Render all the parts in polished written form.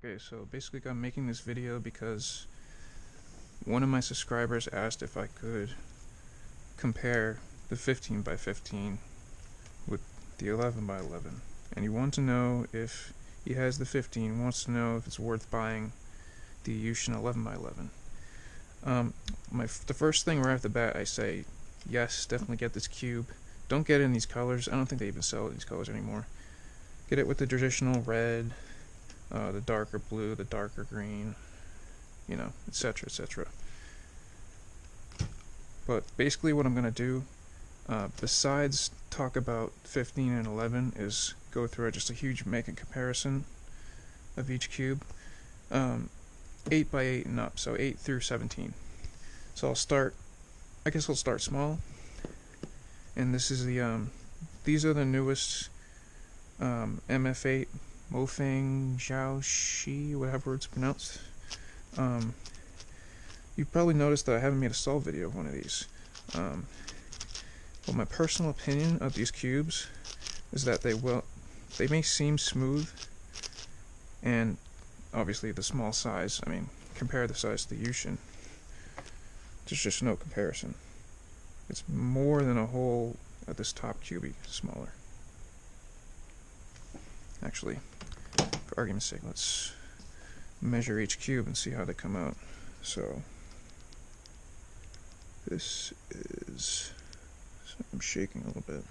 Okay, so basically I'm making this video because one of my subscribers asked if I could compare the 15 by 15 with the 11 by 11, and he wanted to know if he has the 15, wants to know if it's worth buying the YuXin 11 by 11. The first thing right off the bat, I say yes, definitely get this cube. Don't get it in these colors. I don't think they even sell these colors anymore. Get it with the traditional red, the darker blue, the darker green, you know, etc., etc. But basically what I'm going to do, besides talk about 15 and 11, is go through just a huge make comparison of each cube. 8 by 8 and up, so 8 through 17. So I'll start small, and this is the these are the newest MF8 Mofang Jaoshi, whatever it's pronounced. You probably noticed that I haven't made a solve video of one of these. Well, my personal opinion of these cubes is that they may seem smooth, and obviously the small size, I mean, compare the size to the YuXin, there's just no comparison. It's more than a whole at this top cubey smaller. Actually, for argument's sake, let's measure each cube and see how they come out. So this is, I'm shaking a little bit,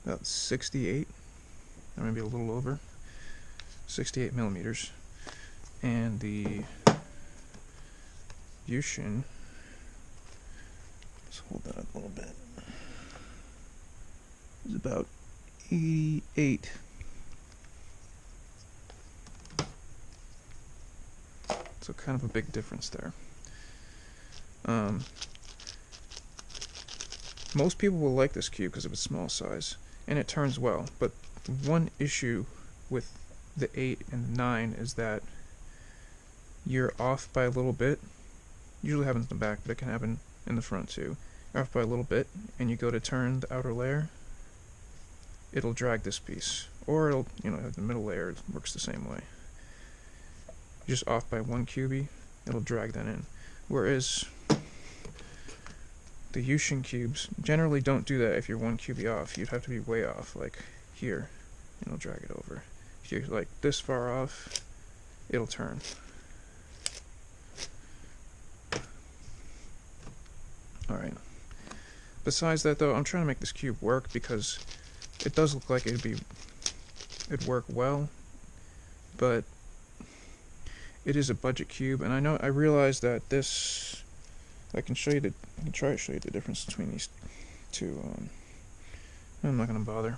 about 68, or maybe a little over, 68 millimeters, and the YuXin, let's hold that up a little bit, is about 88. So kind of a big difference there. Most people will like this cube because of its small size, and it turns well, but one issue with the 8 and the 9 is that you're off by a little bit. Usually happens in the back, but it can happen in the front too. You're off by a little bit, and you go to turn the outer layer, it'll drag this piece, or it'll, you know, the middle layer works the same way. You're just off by one cubey, it'll drag that in. Whereas the YuXin cubes generally don't do that if you're one cubey off. You'd have to be way off, like here, and it'll drag it over. If you're like this far off, it'll turn. Alright. Besides that though, I'm trying to make this cube work because it does look like it'd work well, but it is a budget cube, and I realize that this, I can try to show you the difference between these two. I'm not going to bother.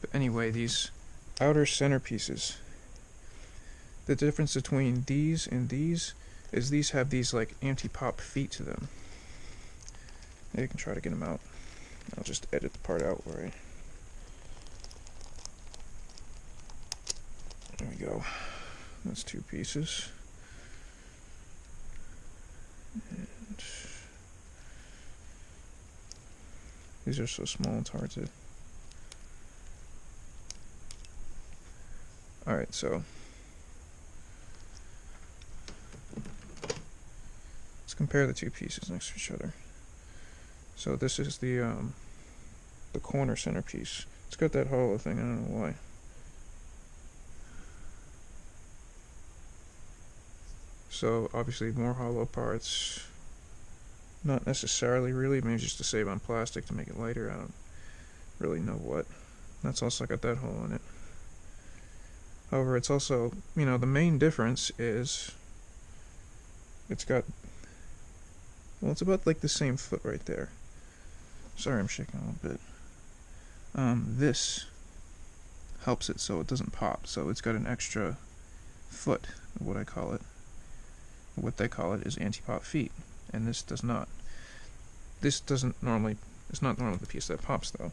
But anyway, these outer centerpieces, the difference between these and these is these have these like anti-pop feet to them. Maybe you can try to get them out. I'll just edit the part out where there we go. That's two pieces. And these are so small it's hard to... Alright, so let's compare the two pieces next to each other. So this is the corner centerpiece. It's got that hollow thing, I don't know why. So obviously more hollow parts, not necessarily really, maybe just to save on plastic to make it lighter, I don't really know what. That's also got that hole in it. However, it's also, you know, the main difference is it's got, well, it's about like the same foot right there. Sorry, I'm shaking a little bit. This helps it so it doesn't pop, so it's got an extra foot, what I call it. What they call it is anti-pop feet, and this does not. This doesn't normally, it's not normally the piece that pops though.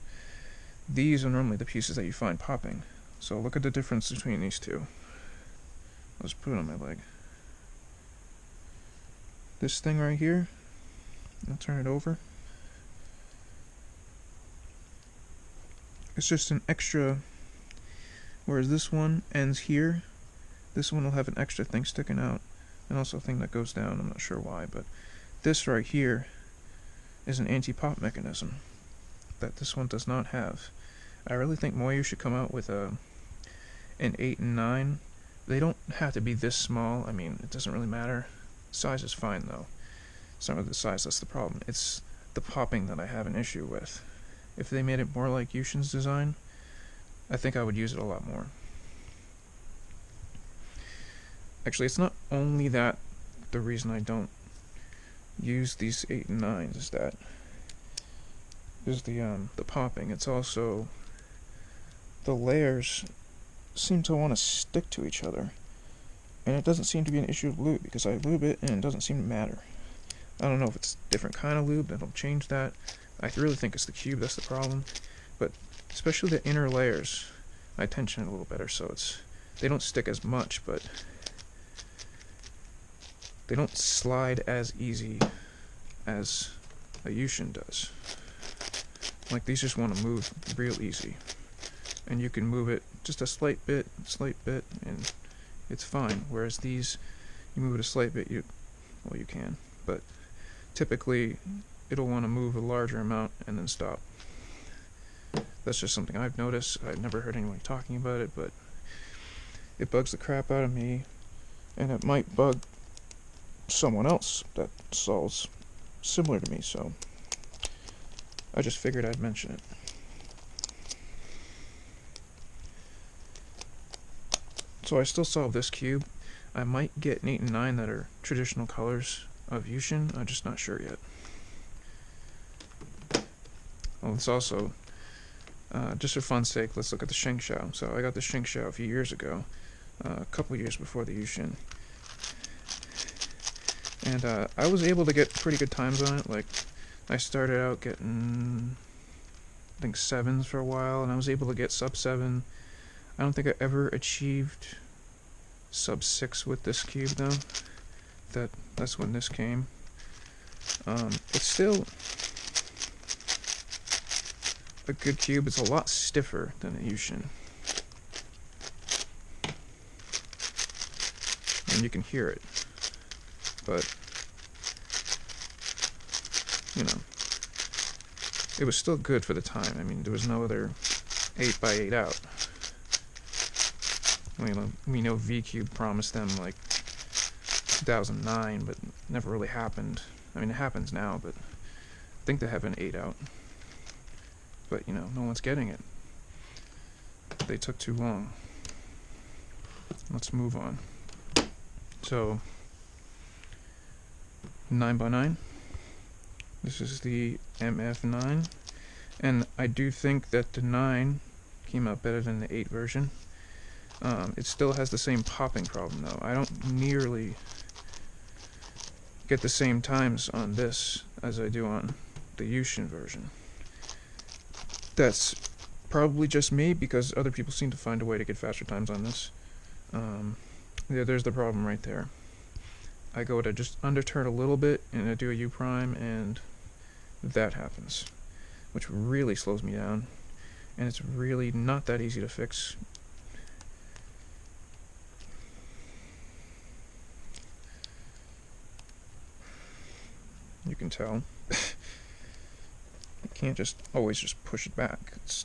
These are normally the pieces that you find popping. So look at the difference between these two. I'll just put it on my leg. This thing right here, I'll turn it over. It's just an extra, whereas this one ends here, This one will have an extra thing sticking out, and also a thing that goes down. I'm not sure why, but this right here is an anti-pop mechanism that this one does not have. I really think MoYu should come out with an 8 and 9. They don't have to be this small. I mean, it doesn't really matter. Size is fine, though. It's not really the size that's the problem. It's the popping that I have an issue with. If they made it more like YuXin's design, I think I would use it a lot more. Actually, it's not only that the reason I don't use these 8 and 9s is that is the popping. It's also the layers seem to want to stick to each other, and it doesn't seem to be an issue of lube because I lube it and it doesn't seem to matter. I don't know if it's a different kind of lube that'll change that. I really think it's the cube that's the problem, but especially the inner layers, I tension it a little better so they don't stick as much, but they don't slide as easy as a YuXin does. Like, these just want to move real easy, and you can move it just a slight bit, and it's fine. Whereas these, you move it a slight bit, you can, but typically it'll want to move a larger amount and then stop. That's just something I've noticed. I've never heard anyone talking about it, but it bugs the crap out of me, and it might bug someone else that solves similar to me, so I just figured I'd mention it. So I still solve this cube. I might get an 8 and 9 that are traditional colors of YuXin. I'm just not sure yet. Well, it's also, just for fun's sake, let's look at the Shengshou. So I got the Shengshou a few years ago, a couple years before the YuXin. And I was able to get pretty good times on it. Like, I started out getting, I think, 7s for a while, and I was able to get sub 7. I don't think I ever achieved sub 6 with this cube, though. That's when this came. It's still a good cube. It's a lot stiffer than a YuXin. And you can hear it. But, you know, it was still good for the time. I mean, there was no other 8x8 out. We know V-Cube promised them, like, 2009, but never really happened. I mean, it happens now, but I think they have an 8 out. But, you know, no one's getting it. They took too long. Let's move on. So, 9x9. This is the MF9. And I do think that the 9 came out better than the 8 version. It still has the same popping problem, though. I don't nearly get the same times on this as I do on the YuXin version. That's probably just me, because other people seem to find a way to get faster times on this. Yeah, there's the problem right there. I go to just underturn a little bit, and I do a U prime, and that happens, which really slows me down, and it's really not that easy to fix. You can tell. I can't just always just push it back. It's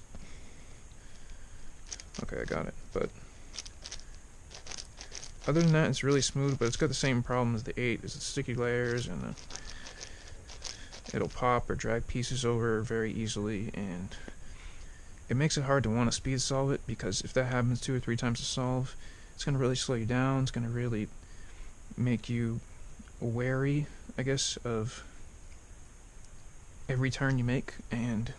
okay, I got it. But other than that, it's really smooth, but it's got the same problem as the 8. It's the sticky layers, and it'll pop or drag pieces over very easily, and it makes it hard to want to speed solve it, because if that happens 2 or 3 times to solve, it's going to really slow you down. It's going to really make you wary, I guess, of every turn you make, and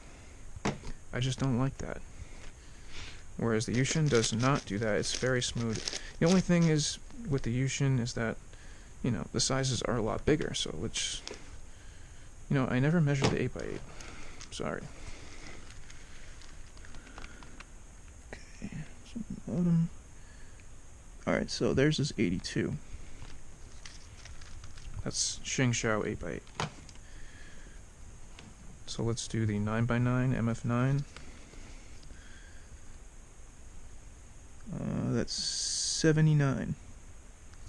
I just don't like that. Whereas the YuXin does not do that. It's very smooth. The only thing is with the YuXin is that, you know, the sizes are a lot bigger, so which, you know, I never measured the 8x8. Sorry. Okay, so bottom. Alright, so theirs is 82. That's Shengshou 8x8. So let's do the 9x9 MF9. That's 79.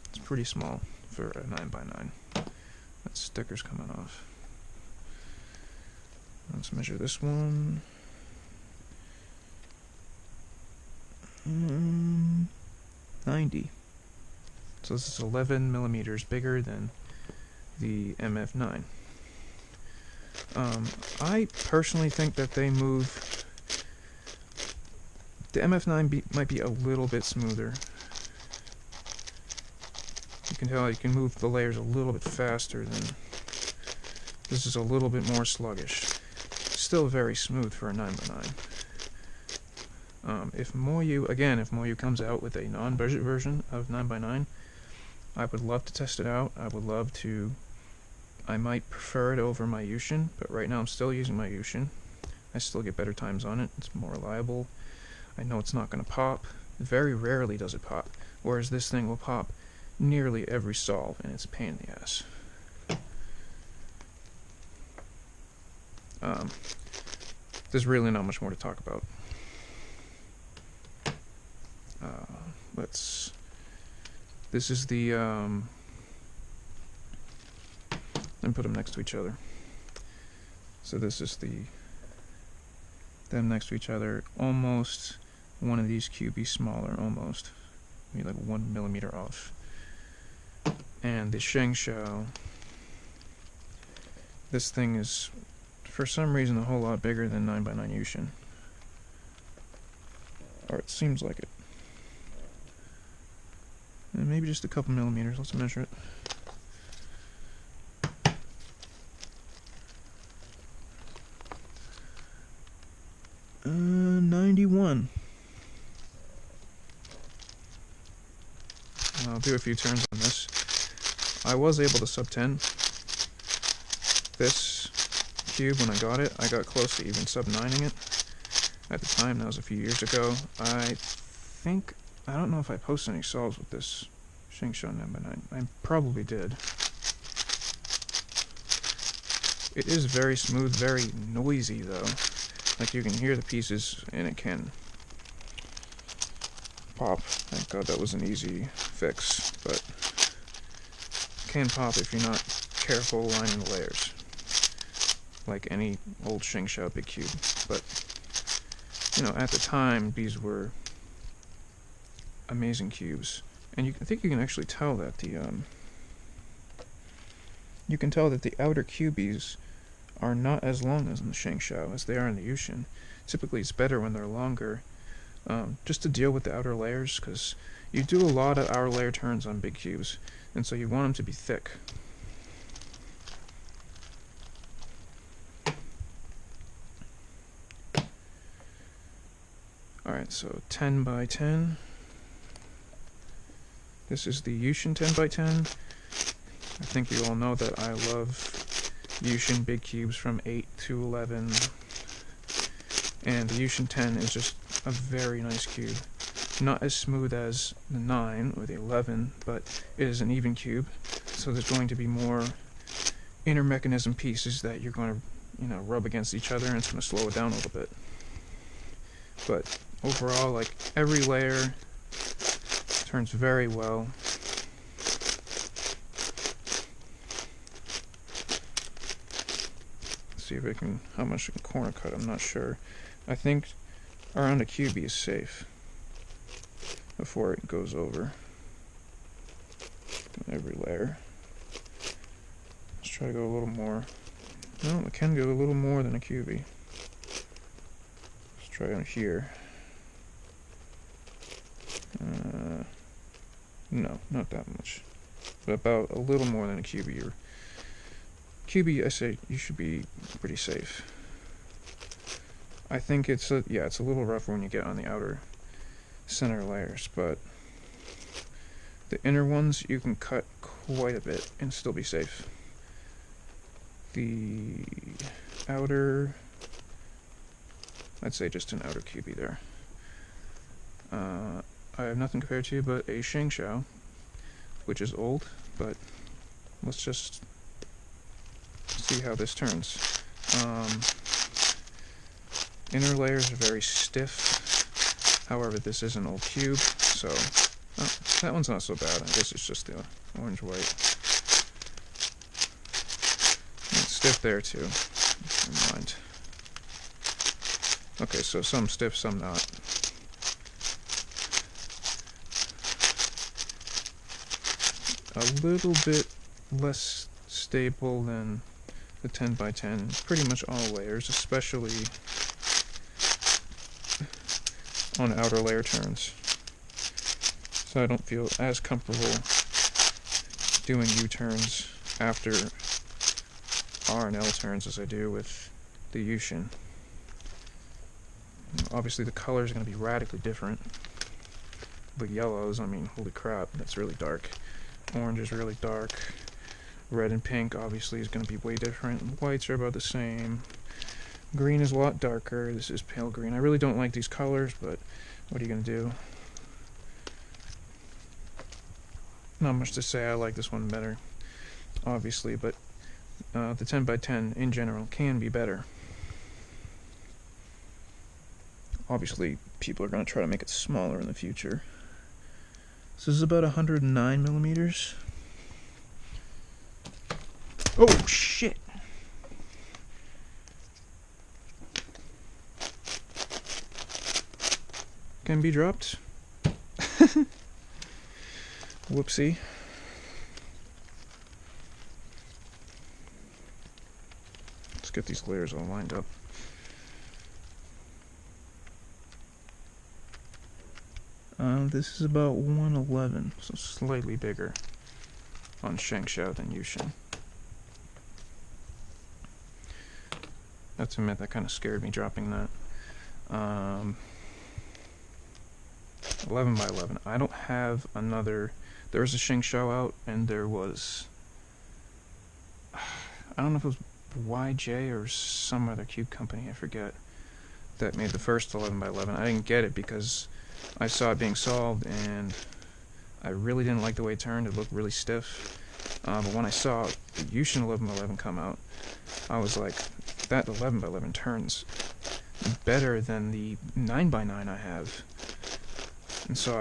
It's pretty small for a 9x9. That sticker's coming off. Let's measure this one. 90. So this is 11 millimeters bigger than the MF9. I personally think that they move. The MF9 might be a little bit smoother. You can tell you can move the layers a little bit faster than this is a little bit more sluggish. Still very smooth for a 9x9. If MoYu comes out with a non-budget version of 9x9, I would love to test it out. I might prefer it over my YuXin, but right now I'm still using my YuXin. I still get better times on it. It's more reliable. I know it's not going to pop. Very rarely does it pop, whereas this thing will pop nearly every solve, and it's a pain in the ass. There's really not much more to talk about. This is the, let me put them next to each other. So this is them next to each other, almost one of these QB smaller, almost. Maybe like 1 millimeter off. And the Shengshou, this thing is, for some reason, a whole lot bigger than 9x9 YuXin. Or it seems like it. And maybe just a couple millimeters. Let's measure it. Uh, 91. I'll do a few turns on this. I was able to sub 10. This cube, when I got it, I got close to even sub 9ing it. At the time, that was a few years ago. I don't know if I posted any solves with this Shengshou 9x9. I probably did. It is very smooth, very noisy though. Like you can hear the pieces and it can pop. Thank God that was an easy fix, but it can pop if you're not careful lining the layers. Like any old Shengshou big cube. But, you know, at the time, these were amazing cubes. And I think you can actually tell that the outer cubies are not as long as in the Shengshou as they are in the YuXin. Typically it's better when they're longer, just to deal with the outer layers, because you do a lot of outer layer turns on big cubes, and so you want them to be thick. Alright, so 10 by 10. This is the YuXin 10 by 10. I think you all know that I love YuXin big cubes from 8 to 11. And the YuXin 10 is just a very nice cube. Not as smooth as the 9 or the 11, but it is an even cube. So there's going to be more inner mechanism pieces that you're going to, rub against each other, and it's going to slow it down a little bit. But overall, like, every layer turns very well. Let's see if I can, how much I can corner cut, I'm not sure. I think around a QB is safe before it goes over every layer. Let's try to go a little more. No, it can go a little more than a QB. Let's try on here. No, not that much. But about a little more than a QB. QB, I say you should be pretty safe. I think it's a little rougher when you get on the outer center layers, but the inner ones you can cut quite a bit and still be safe. The outer, I'd say just an outer QB there. I have nothing compared to but a Shengshou, which is old, but let's just see how this turns. Inner layers are very stiff. However, this is an old cube, so Oh, that one's not so bad. I guess it's just the orange-white. It's stiff there too. Never mind. Okay, so some stiff, some not. A little bit less stable than the 10x10. Pretty much all layers, especially on outer layer turns. So I don't feel as comfortable doing U-turns after R and L turns as I do with the YuXin. Obviously the color is going to be radically different. The yellows, I mean, holy crap, that's really dark. Orange is really dark. Red and pink obviously is going to be way different. Whites are about the same. Green is a lot darker. This is pale green. I really don't like these colors, but what are you going to do? Not much to say. I like this one better, obviously, but the 10x10 in general can be better. Obviously, people are going to try to make it smaller in the future. This is about 109 millimeters. Oh, shit! Can be dropped. Whoopsie. Let's get these layers all lined up. This is about 111, so slightly bigger on Shengshou than YuXin. I have to admit, that kind of scared me dropping that. 11x11. I don't have another. There was a Shengshou out, and there was, I don't know if it was YJ or some other cube company, I forget, that made the first 11x11. I didn't get it because I saw it being solved, and I really didn't like the way it turned. It looked really stiff. But when I saw the YuXin 11x11 come out, I was like, that 11x11 turns better than the 9x9 I have. And so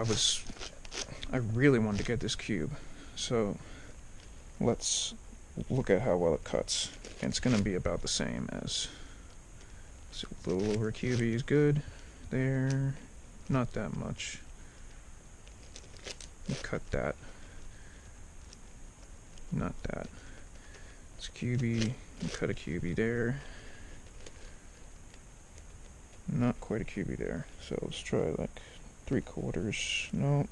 I really wanted to get this cube. So let's look at how well it cuts. And it's going to be about the same as, so a little over QB is good. There, not that much. You cut that. Not that. It's QB, you cut a QB there. Not quite a QB there. So let's try like 3/4. No.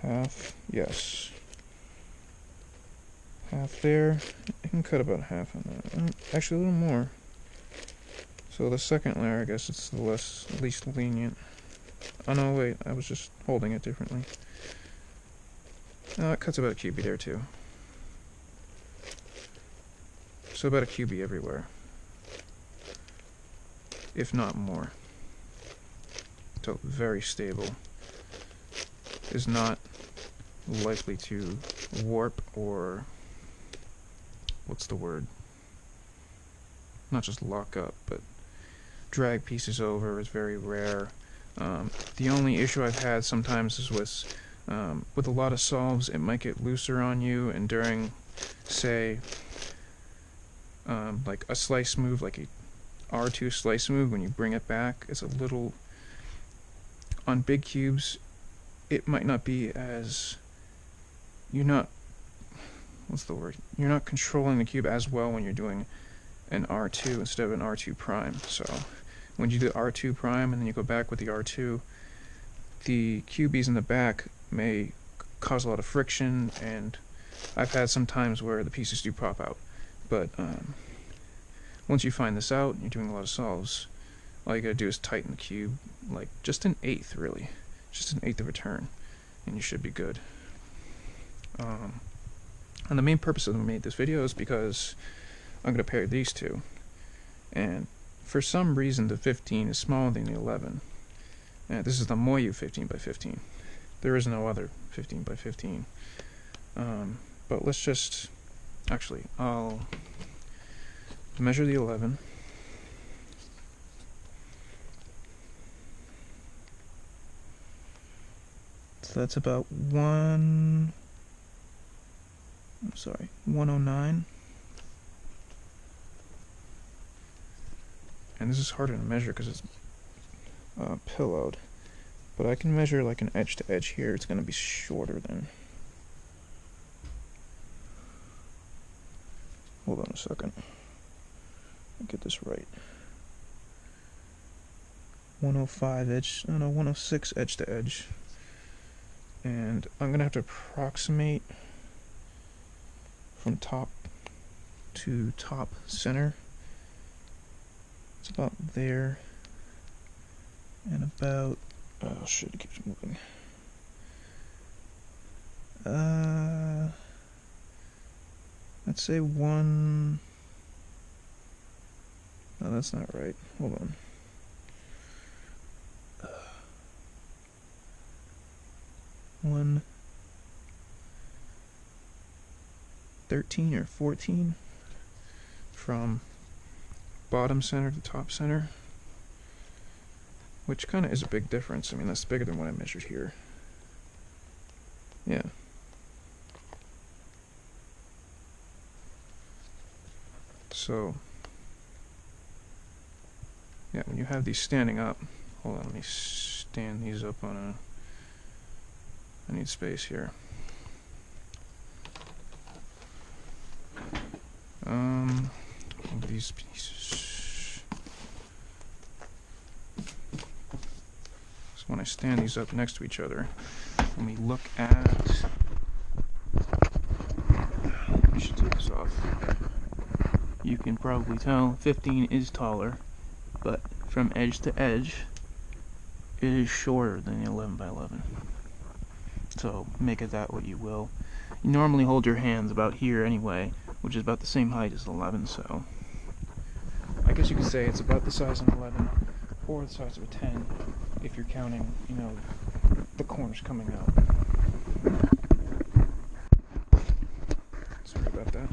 Half. Yes. Half there. I can cut about half on that. Actually, a little more. So the second layer, I guess it's the least lenient. Oh no, wait. I was just holding it differently. It cuts about a QB there too. So about a QB everywhere. If not more. So very stable. Is not likely to warp or, what's the word? Not just lock up, but drag pieces over is very rare. The only issue I've had sometimes is with a lot of solves, it might get looser on you, and during, say, like a slice move, like a R2 slice move, when you bring it back, it's a little, on big cubes, it might not be as, you're not controlling the cube as well when you're doing an R2 instead of an R2 prime. So when you do R2 prime and then you go back with the R2, the QBs in the back may cause a lot of friction, and I've had some times where the pieces do pop out. But once you find this out and you're doing a lot of solves, all you gotta do is tighten the cube, like just an eighth, really. Just an eighth of a turn, and you should be good. And the main purpose of me made this video is because I'm going to pair these two. And for some reason, the 15 is smaller than the 11. And this is the MoYu 15x15. There is no other 15x15. But let's just, actually, I'll measure the 11. So that's about 109. And this is harder to measure because it's pillowed. But I can measure like an edge to edge here. It's going to be shorter than... Hold on a second. I'll get this right. 105 edge, no, 106 edge to edge. And I'm going to have to approximate from top to top center. It's about there. And about, oh shit, it keeps moving. Let's say one, no, that's not right. Hold on. 113 or 14 from bottom center to top center, which kind of is a big difference. I mean, that's bigger than what I measured here. Yeah. So, yeah, when you have these standing up, hold on, let me stand these up on a, I need space here. These pieces. So when I stand these up next to each other, when we look at, we should take this off. You can probably tell 15 is taller, but from edge to edge, it is shorter than the 11 by 11. So make it that what you will. You normally hold your hands about here anyway, which is about the same height as 11, so I guess you could say it's about the size of an 11 or the size of a 10 if you're counting, you know, the corners coming out. Sorry about that.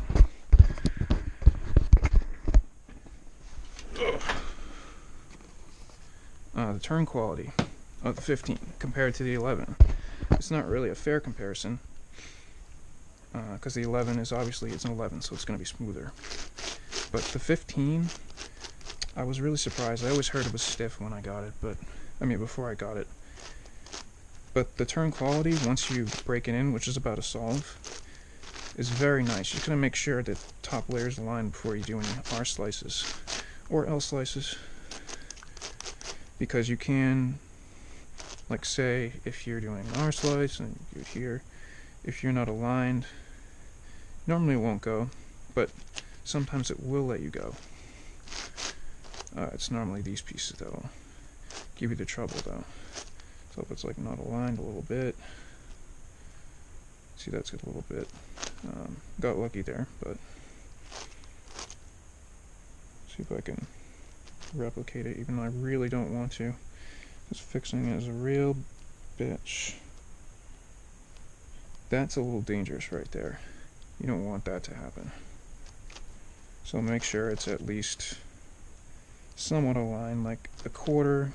The turn quality of the 15 compared to the 11. It's not really a fair comparison because the 11 is obviously, it's an 11, so it's going to be smoother. But the 15, I was really surprised. I always heard it was stiff when I got it, but I mean before I got it. But the turn quality, once you break it in, which is about a solve, is very nice. You're just going to make sure that the top layer is aligned before you do any R slices or L slices, because you can, like say, if you're doing an R slice and you do it here, if you're not aligned, normally it won't go, but sometimes it will let you go. It's normally these pieces that will give you the trouble though. So if it's like not aligned a little bit, see that's a little bit, got lucky there, but see if I can replicate it, even though I really don't want to, because fixing it is a real bitch. That's a little dangerous right there. You don't want that to happen. So make sure it's at least somewhat aligned, like a quarter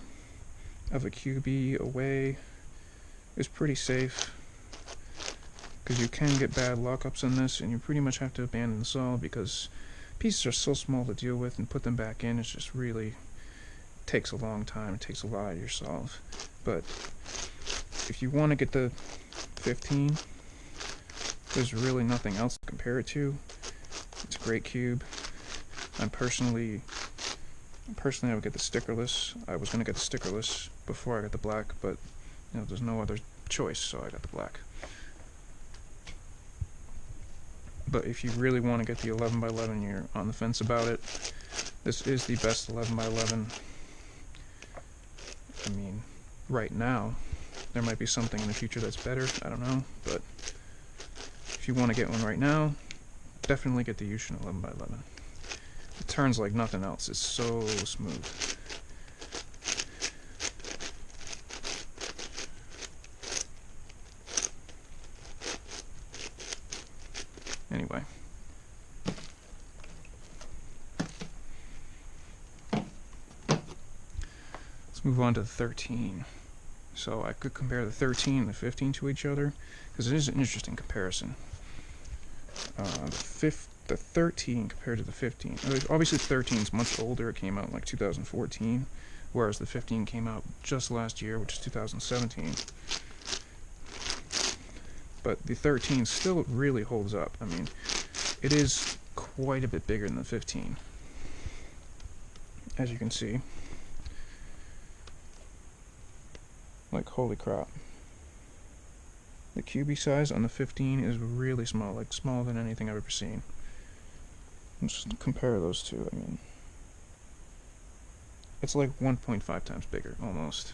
of a QB away is pretty safe, because you can get bad lockups on this and you pretty much have to abandon the solve because pieces are so small to deal with, and put them back in, it's just really takes a long time. It takes a lot of your solve. But if you want to get the 15, there's really nothing else to compare it to. It's a great cube. Personally I would get the stickerless. I was going to get the stickerless before I got the black, but you know, there's no other choice, so I got the black. But if you really want to get the 11 by 11, you're on the fence about it, this is the best 11 by 11. I mean, right now, there might be something in the future that's better, I don't know, but if you want to get one right now, definitely get the YuXin 11 by 11. It turns like nothing else, it's so smooth. Anyway. Let's move on to 13. So I could compare the 13 and the 15 to each other, because it is an interesting comparison. The 13 compared to the 15. Obviously, 13 is much older. It came out in like 2014, whereas the 15 came out just last year, which is 2017. But the 13 still really holds up. I mean, it is quite a bit bigger than the 15, as you can see. Like, holy crap. The QB size on the 15 is really small, like smaller than anything I've ever seen. Let's just compare those two. I mean, it's like 1.5 times bigger, almost.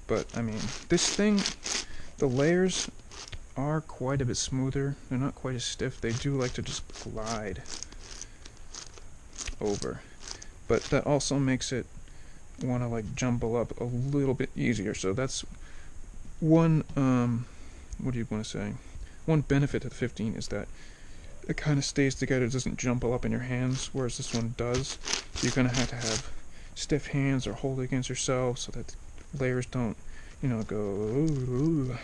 But, I mean, this thing, the layers are quite a bit smoother. They're not quite as stiff. They do like to just glide over. But that also makes it want to like jumble up a little bit easier. So that's one, what do you want to say? One benefit of the 15 is that it kind of stays together. It doesn't jumble up in your hands, whereas this one does. So you're going to have stiff hands or hold it against yourself so that the layers don't, you know, go ooh,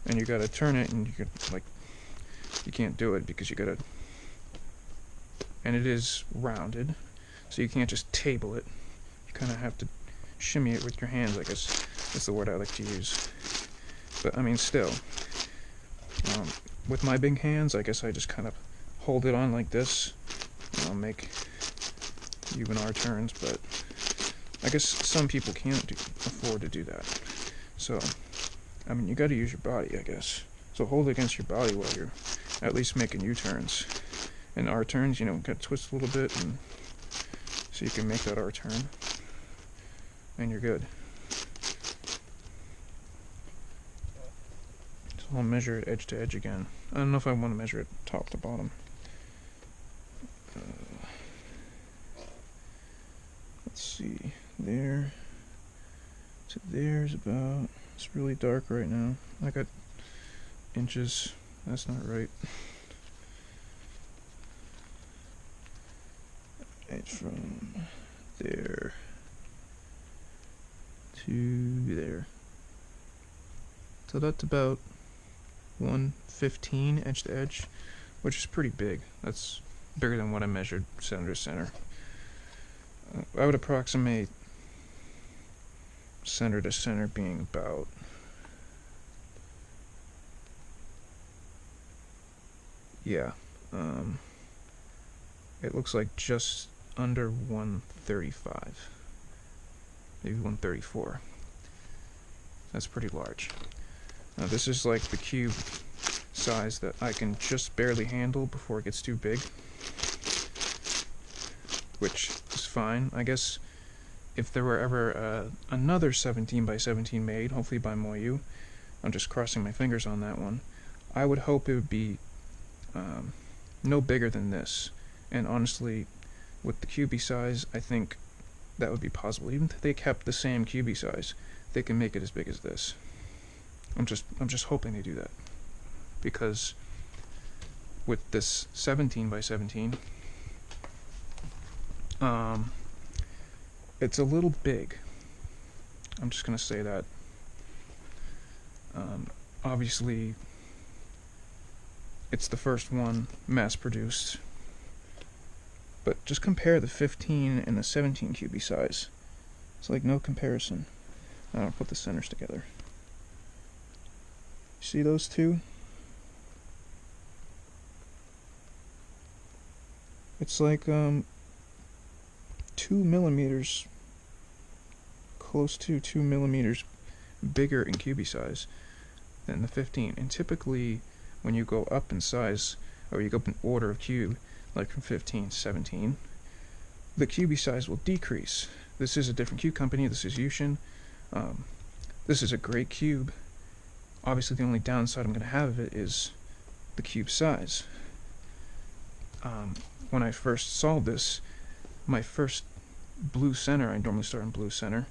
and you got to turn it, and you could, like, you can't do it because you got to, and it is rounded, so you can't just table it. You kind of have to shimmy it with your hands, I guess that's the word I like to use. But I mean, still, with my big hands, I guess I just kind of hold it on like this, and I'll make even R turns, but I guess some people can't afford to do that. So, I mean, you gotta use your body, I guess. So hold it against your body while you're at least making U-turns. And R-turns, you know, gotta twist a little bit, and so you can make that R-turn. And you're good. So I'll measure it edge to edge again. I don't know if I want to measure it top to bottom. Let's see. There to there's about... It's really dark right now. I got inches. That's not right. It's from there to there. So that's about 115 edge to edge, which is pretty big. That's bigger than what I measured center to center. I would approximate center to center being about it looks like just under 135, maybe 134. That's pretty large. Now this is like the cube size that I can just barely handle before it gets too big, which is fine. I guess if there were ever another 17 by 17 made, hopefully by MoYu, I'm just crossing my fingers on that one, I would hope it would be no bigger than this. And honestly, with the QB size, I think that would be possible. Even if they kept the same QB size, they can make it as big as this. I'm just hoping they do that, because with this 17 by 17, it's a little big. I'm just gonna say that. Obviously, it's the first one mass-produced, but just compare the 15 and the 17 QB size. It's like no comparison. I'll put the centers together. See those two? It's like 2 millimeters, close to 2 millimeters bigger in QB size than the 15. And typically, when you go up in size, or you go up in order of cube, like from 15 to 17, the QB size will decrease. This is a different cube company. This is YuXin. This is a great cube. Obviously, the only downside I'm going to have of it is the cube size. When I first saw this, my first blue center, I normally start in blue center,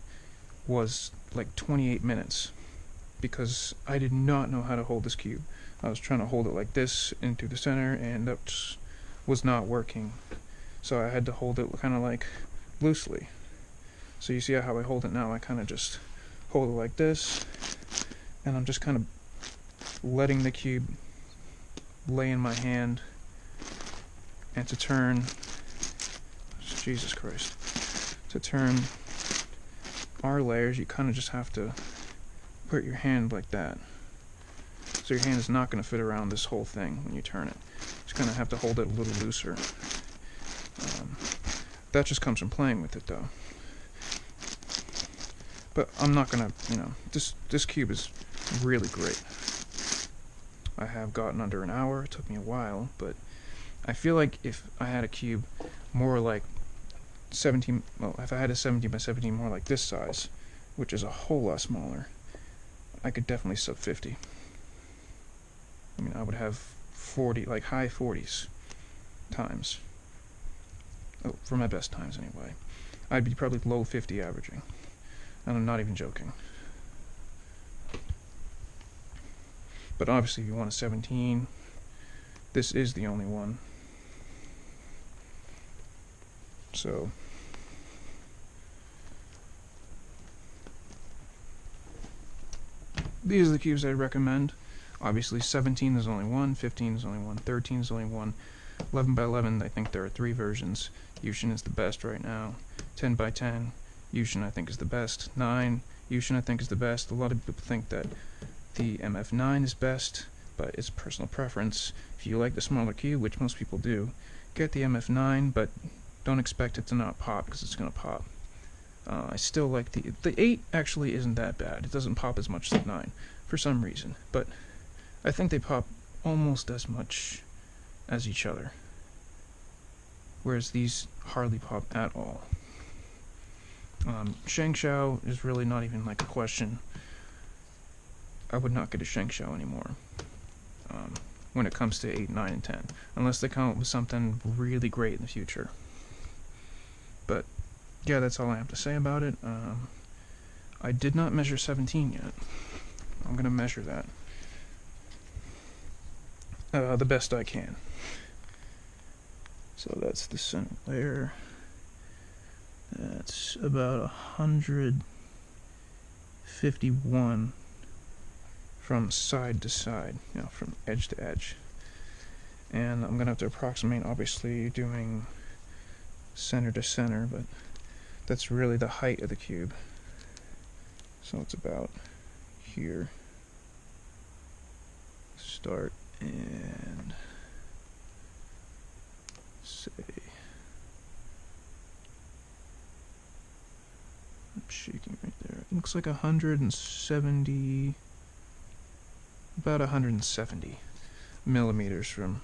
was like 28 minutes, because I did not know how to hold this cube. I was trying to hold it like this into the center, and that just was not working. So I had to hold it kind of like loosely. So you see how I hold it now? I kind of just hold it like this, and I'm just kind of letting the cube lay in my hand, and to turn, Jesus Christ, to turn our layers, you kind of just have to put your hand like that. So your hand is not going to fit around this whole thing when you turn it. Just kind of have to hold it a little looser. That just comes from playing with it, though. But I'm not going to, you know, this cube is really great. I have gotten under an hour. It took me a while, but I feel like if I had a cube more like 17, well, if I had a 17 by 17 more like this size, which is a whole lot smaller, I could definitely sub 50. I mean, I would have 40, like high 40s times. Oh, for my best times anyway. I'd be probably low 50 averaging. And I'm not even joking. But obviously if you want a 17, this is the only one. So these are the cubes I'd recommend. Obviously 17 is only one, 15 is only one, 13 is only one, 11 by 11 I think there are 3 versions. YuXin is the best right now. 10 by 10, YuXin I think is the best. 9, YuXin I think is the best. A lot of people think that the MF9 is best, but it's personal preference. If you like the smaller cube, which most people do, get the MF9, but don't expect it to not pop, because it's going to pop. I still like the 8 actually isn't that bad. It doesn't pop as much as the 9 for some reason, but I think they pop almost as much as each other, whereas these hardly pop at all. Shengshou is really not even like a question. I would not get a Shengshou anymore when it comes to 8, 9, and 10, unless they come up with something really great in the future. But yeah, that's all I have to say about it. I did not measure 17 yet. I'm going to measure that the best I can. So that's the center layer. That's about 151 from side to side, you know, from edge to edge. And I'm going to have to approximate, obviously, doing center to center, but that's really the height of the cube. So it's about here. Start and say, I'm shaking right there. It looks like 170, about 170 millimeters from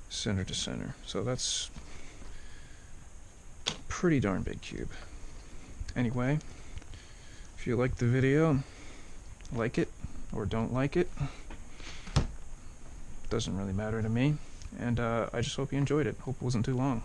center to center. So that's a pretty darn big cube. Anyway, if you like the video, like it or don't like it. Doesn't really matter to me. And I just hope you enjoyed it. Hope it wasn't too long.